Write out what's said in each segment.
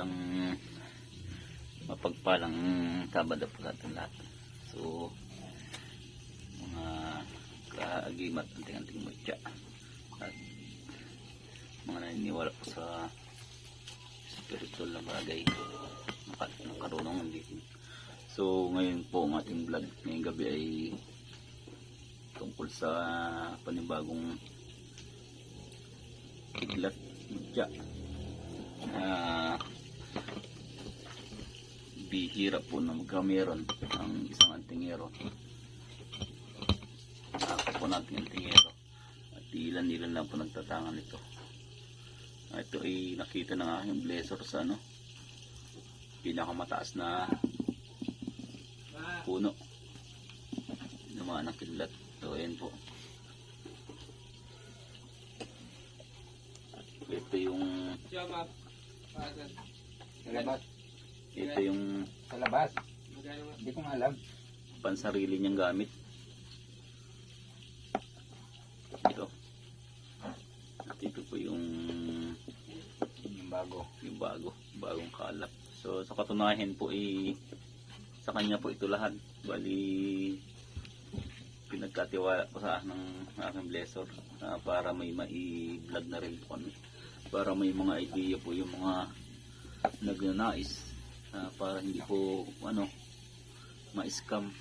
Isang mapagpalang Sabado po sa ating lahat. So, mga kaagimat, anting-anting mutya at mga naniniwala po sa spiritual na bagay, nakarunong dito. So, ngayon po ang ating vlog ngayong gabi ay tungkol sa panibagong kidlat mutya. Bihira po na magkameron ang isang antingero. Ako po natin antingero at ilan-ilan lang po nagtatangan ito. Ito ay nakita ng aking blessor sa pinakamataas na puno ng mga nakidlat. So ayan po, ito yung ito yung sa labas. Hindi ko alam. pansarili niyang gamit. Ito. At ito po yung bagong kalap. So sa katunayan po sa kanya po ito lahat. Bali pinagkatiwala po sa akin ng aking blessor para may mai-vlog na rin po kami. Para may mga idea po yung mga nagnanais. Para hindi po ma-scam.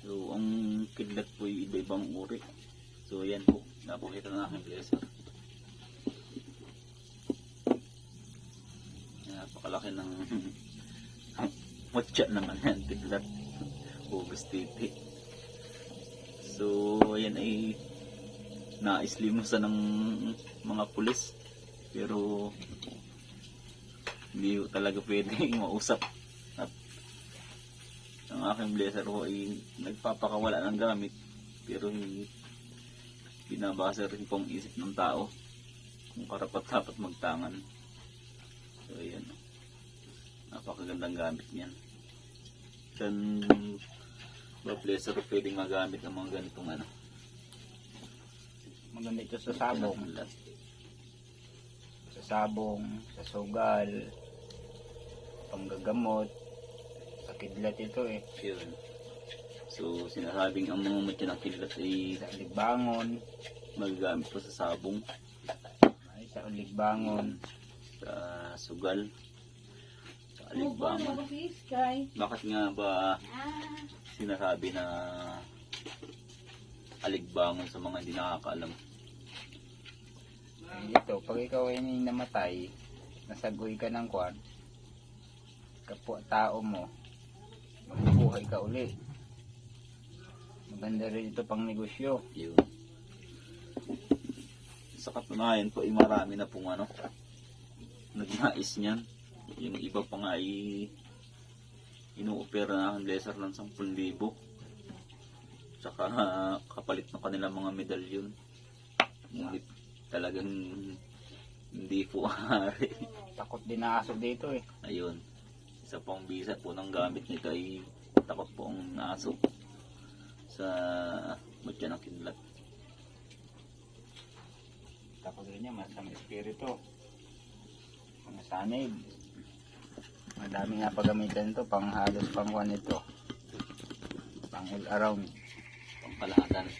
So ang kidlat po yung iba-ibang uri. So yan po, napakita na aking blessor. Napakalaki ng mutya ng kidlat. Hugas titi. So ayan ay naislimusan ng mga pulis. Pero hindi talaga pwedeng mausap. At ang aking blessor ko ay nagpapakawala ng gamit, pero binabasa rin pong isip ng tao kung karapat-dapat magtangan. So ayan, napakagandang gamit niyan. Then ba blessor pwedeng magamit ng mga ganitong Maganda ito sa sabong. Sa sabong, sa sugal, panggagamot, sa kidlat ito Yun. So sinasabing ang mga mutya ng kidlat ay sa ligbangon, magagamit po sa sabong, sa ligbangon, sa sugal, sa aligbangan. Bakit nga ba sinasabi na aligbangan sa mga hindi nakakaalam? Ito, pag ikaw ay namatay, nasagoy ka ng kwan, kapwa tao mo, mabubuhay ka uli. Maganda rin ito pang negosyo. Yun. Sa katunayan po ay marami na pong nagnais niyan. Yung iba pa nga ay inuopera na ang blessor ng 10,000. Tsaka kapalit ng kanilang mga medalyon. Ngunit talagang hindi po ari. Takot din na aso dito Ayun. Isa pang bisa po ng gamit nito ay takot po ang aso sa mutya ng kidlat. Takot rin niya, masamang espiritu. Mga sanib. Madami nga pagamitan ito, pang halos pangwan ito. Pang all around. Pangkalahatan.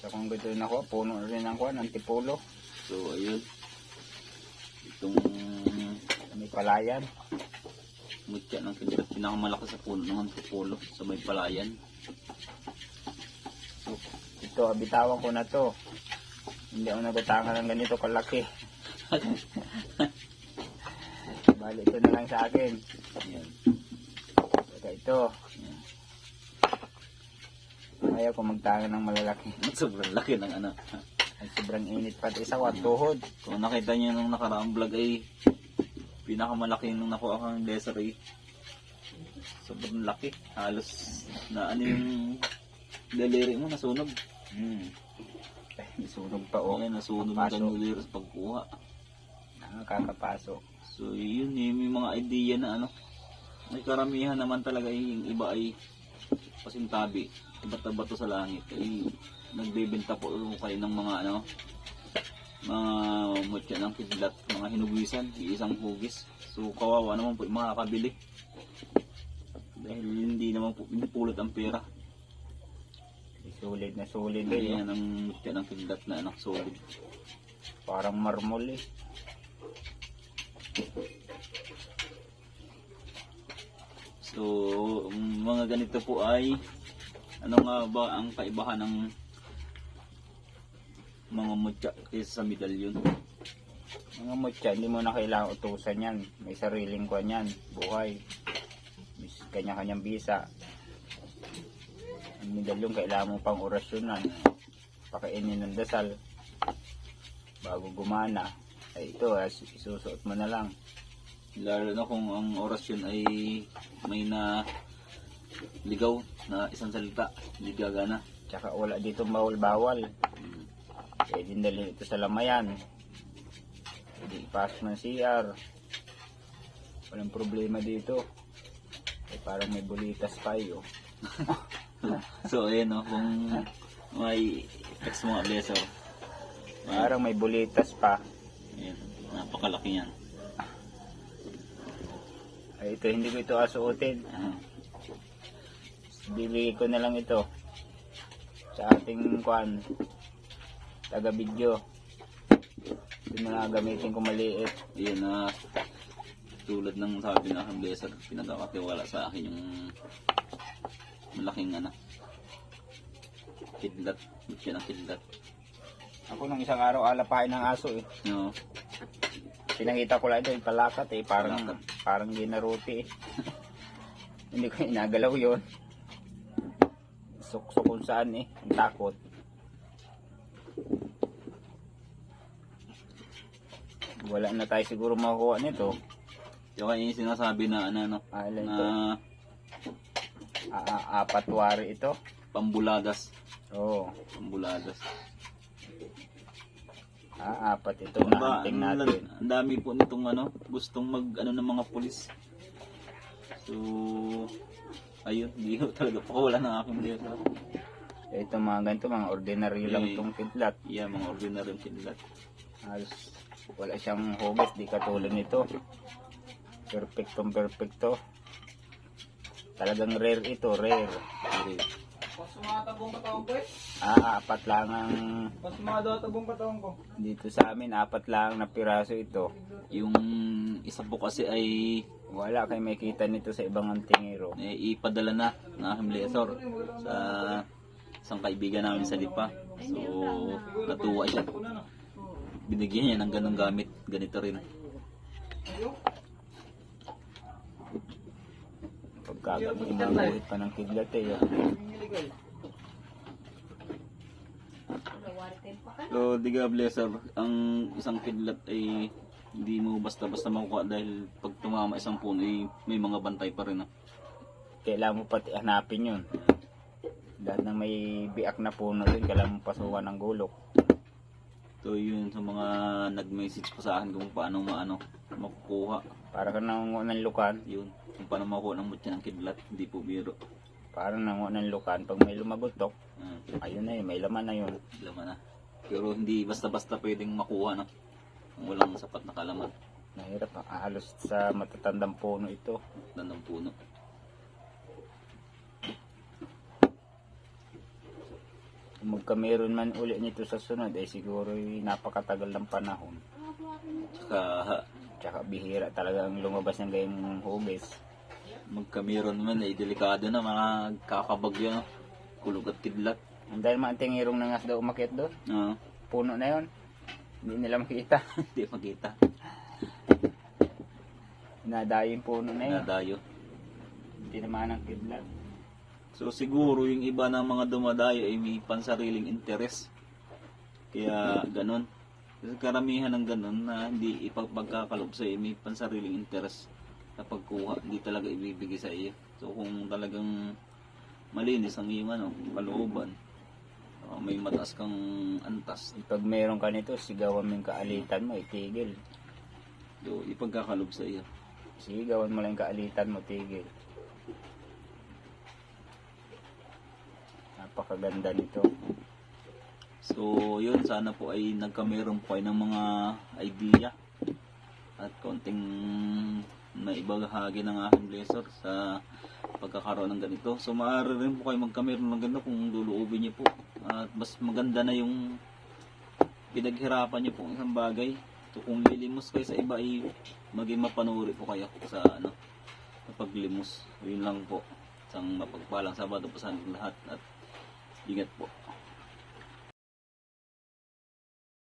So kung gusto rin ako, puno rin ang kwan, antipolo. So ayun. Itong May palayan. mutya ng kidlat, pinakamalaki sa puno ng antipolo sa may palayan. Ito, bitawan ko na to. Hindi ako nagatangan ng ganito kalaki. Bali, ito na lang sa akin. Ayan. Saka ito. Ayaw ko magtangan ng malalaki. Sobrang laki ng Ay, sobrang init pati sa tuhod. Kung nakita niyo nung nakaraang vlog ay pinakamalaki nung nakuha kang blessor ay sobrang laki. Halos na yung daliri mo nasunog. Nasunog pa Okay, nasunog ang daliri sa pagkuha. Nakakapasok. So yun may mga idea na may karamihan naman talaga yung iba ay pasintabi, bato-bato sa langit. Ay nagbebenta po kayo ng mga mga mutya ng kidlat, mga hinugisan, isang hugis. So kawawa naman po yung makakabili. Dahil hindi naman po pinupulot ang pera. Sulit na sulit Kaya eh. yan ang mutya ng kidlat na anak solid. Parang marmol eh. So mga ganito po ay ano nga ba ang kaibahan ng mga mutya kaysa sa medalyon? Mga mutya, hindi mo na kailangang utusan yan. May sariling kwan yan, buhay. May kanya-kanyang bisa. Ang medalyon, kailangan mo pang orasyonan. Pakainin ng dasal. Bago gumana. Ay ito, isusuot mo na lang. Lalo na kung ang orasyon ay may na ligaw na isang salita, hindi gagana. Tsaka wala dito bawal-bawal. Pwede dalhin ito sa lamayan. Pwede ipasok ng CR. Walang problema dito. Eh, parang may bulitas pa yun. So ayun no, kung may text mga blessor, Parang may bulitas pa. ayun, napakalaki yan. Ay, ito, hindi ko ito asuotin. Bili ko na lang ito sa ating kwan taga video. Ito na gamitin ko maliit. Ayun na tulad ng sabi ng aking blessor, pinagkakatiwala sa akin yung malaking kidlat, mutya ng kidlat. Ako nung isang araw alapahin ng aso eh. No, Pinakita ko lang ito yung palakat eh. Palakat. Parang ginaruti eh. Hindi ko inagalaw yun. Suksok kung saan eh. Ang takot. Wala na tayo siguro makukuha nito. yung kanya yung sinasabi na Alin na ito? Apat wari ito. pambuladas. Oo. Pambuladas. Apat ito na hunting natin. Ang dami po nitong gustong mag ng mga pulis. So ayun, hindi ko talaga pakawala ng aking blessor. Ito mga ganito, mga ordinary lang Eh. itong kidlat. Yeah, mga ordinary kidlat. Halos wala siyang hugis, di katulad nito. Perfecto. Talagang rare ito, rare. Pas sumatabong katawan ko eh. Apat lang ang Pas sumatabong katawan ko. dito sa amin, apat lang na piraso ito. Yung isa po kasi ay Wala kayo makita nito sa ibang antingero. ipadala na ng aking blessor sa isang kaibigan namin sa Lipa. So natuwa siya. Binigyan niya ng ganong gamit, ganito rin. Pagkagabi, mabuhit pa ng kidlat eh. So, diga blessor, ang isang kidlat ay hindi mo basta-basta makuha dahil pag tumama isang puno ay may mga bantay pa rin. Kailangan mo pati hanapin yun. Dahil nang may biak na puno rin, kailangan mo pasukan ng gulok. So, yun sa mga nag-message pa sa akin kung paano makukuha. Para ka nangungo ng lukan. Yun, kung paano makuha ng mutya ng kidlat, hindi po biro. Parang nangungo ng lukan. Pag may lumagutok, ayun na yun, may laman na yun. Laman na. Pero hindi basta-basta pwedeng makuha kung walang sapat na kalaman. Mahirap, halos sa matatandang puno ito. Ng puno. Kung magkameron man uli nito sa sunod, eh siguro napakatagal ng panahon. Tsaka Tsaka bihira talaga ang lumabas ng gayong hugis. magkamiron man ay delikado na mga kakabagyo, kulog at kidlat. Dahil mga tingirong nangas daw umakyat doon, puno na yon, hindi nila makita. Hindi makita. Nadayo yung puno na yun. Nadayo. Hindi naman ang kidlat. So siguro yung iba ng mga dumadayo ay may pansariling interes. Kaya ganun. Kasi karamihan ng ganun na hindi ipagkakalob sa iyo, may pansariling interes na pagkuha, hindi talaga ibibigay sa iyo. So kung talagang malinis ang iyong kalooban, may mataas kang antas, Pag meron ka nito, sigawan mo yung kaalitan mo, itigil. so ipagkakalob sa iyo. Sigawan mo lang yung kaalitan mo, tigil. Napakaganda nito. So yun, sana po ay nagkameron po kayo ng mga idea at konting naibahagi ng aking blessor sa pagkakaroon ng ganito. So maaari rin po kayo magkameron ng ganito kung luluubin niyo po. At mas maganda na yung pinaghirapan niyo po ng isang bagay. So kung lilimos kayo sa iba ay maging mapanuri po kayo sa sa paglimos. Yun lang po. Isang mapagpalang Sabado po sa ating lahat at ingat po.